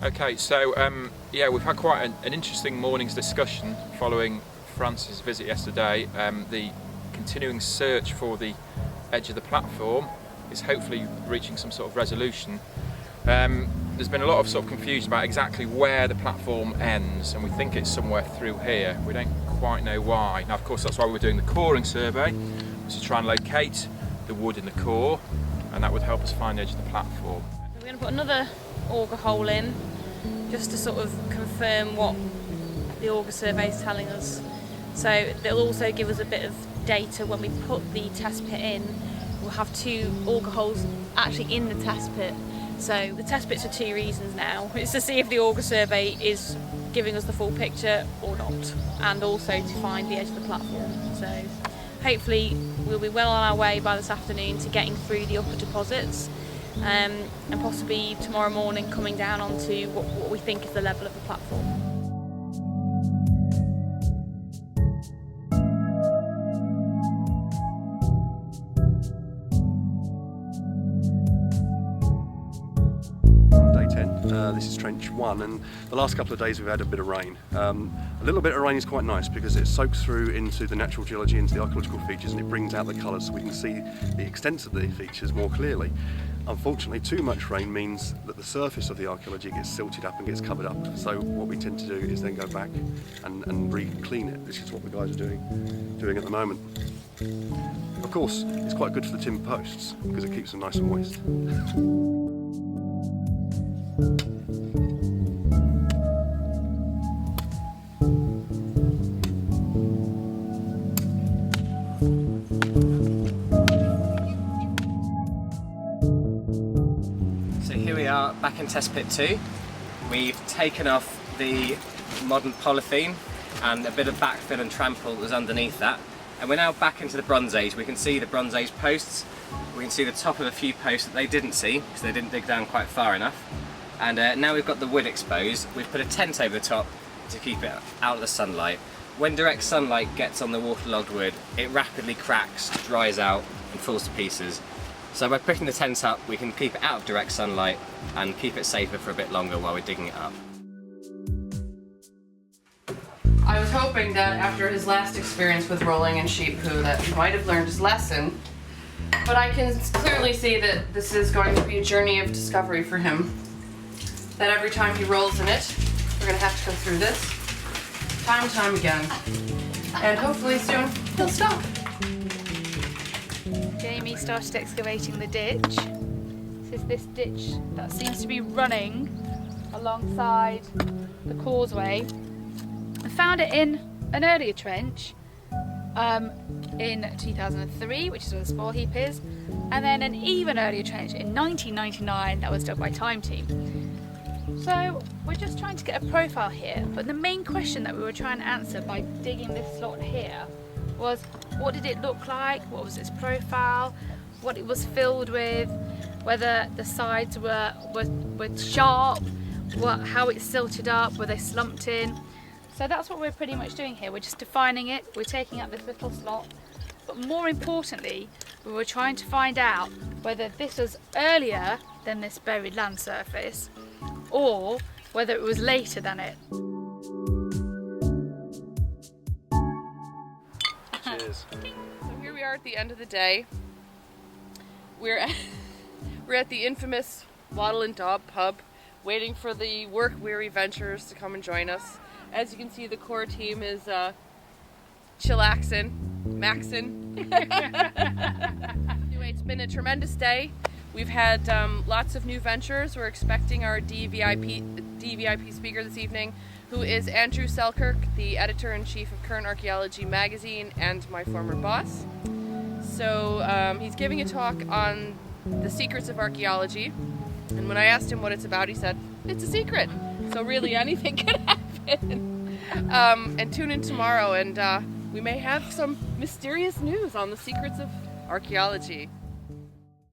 Okay, so yeah, we've had quite an interesting morning's discussion following France's visit yesterday. The continuing search for the edge of the platform is hopefully reaching some sort of resolution. There's been a lot of sort of confusion about exactly where the platform ends, and we think it's somewhere through here. We don't quite know why. Now, of course, that's why we're doing the coring survey, to try and locate the wood in the core, and that would help us find the edge of the platform. We're going to put another auger hole in, just to sort of confirm what the auger survey is telling us. So they'll also give us a bit of data when we put the test pit in. We'll have 2 auger holes actually in the test pit. So the test pit's for 2 reasons now. It's to see if the auger survey is giving us the full picture or not, and also to find the edge of the platform. So hopefully we'll be well on our way by this afternoon to getting through the upper deposits, and possibly tomorrow morning coming down onto what we think is the level of the platform. This is trench 1, and the last couple of days we've had a bit of rain. A little bit of rain is quite nice because it soaks through into the natural geology, into the archaeological features, and it brings out the colours so we can see the extent of the features more clearly. Unfortunately, too much rain means that the surface of the archaeology gets silted up and gets covered up. So what we tend to do is then go back and re-clean it. This is what the guys are doing at the moment. Of course, it's quite good for the timber posts because it keeps them nice and moist. Back in test pit 2, we've taken off the modern polythene and a bit of backfill and trample that was underneath that, and we're now back into the Bronze Age. We can see the Bronze Age posts, we can see the top of a few posts that they didn't see because they didn't dig down quite far enough, and now we've got the wood exposed. We've put a tent over the top to keep it out of the sunlight. When direct sunlight gets on the waterlogged wood, it rapidly cracks, dries out and falls to pieces. So by putting the tent up, we can keep it out of direct sunlight and keep it safer for a bit longer while we're digging it up. I was hoping that after his last experience with rolling in sheep poo that he might have learned his lesson, but I can clearly see that this is going to be a journey of discovery for him. That every time he rolls in it, we're going to have to go through this, time and time again, and hopefully soon he'll stop. Jamie started excavating the ditch. This is this ditch that seems to be running alongside the causeway. I found it in an earlier trench in 2003, which is where the spoil heap is, and then an even earlier trench in 1999 that was dug by Time Team. So we're just trying to get a profile here, but the main question that we were trying to answer by digging this slot here was, what did it look like, what was its profile, what it was filled with, whether the sides were sharp, how it silted up, were they slumped in. So that's what we're pretty much doing here. We're just defining it, we're taking out this little slot, but more importantly, we were trying to find out whether this was earlier than this buried land surface, or whether it was later than it. Cheers. So here we are at the end of the day. We're at the infamous Wattle Daub pub, waiting for the work-weary venturers to come and join us. As you can see, the core team is chillaxing, maxing. Anyway, it's been a tremendous day. We've had lots of new ventures. We're expecting our DVIP speaker this evening, who is Andrew Selkirk, the editor-in-chief of Current Archaeology magazine and my former boss. So he's giving a talk on the secrets of archaeology, and when I asked him what it's about, he said, it's a secret. So really anything could happen. And tune in tomorrow, and we may have some mysterious news on the secrets of archaeology.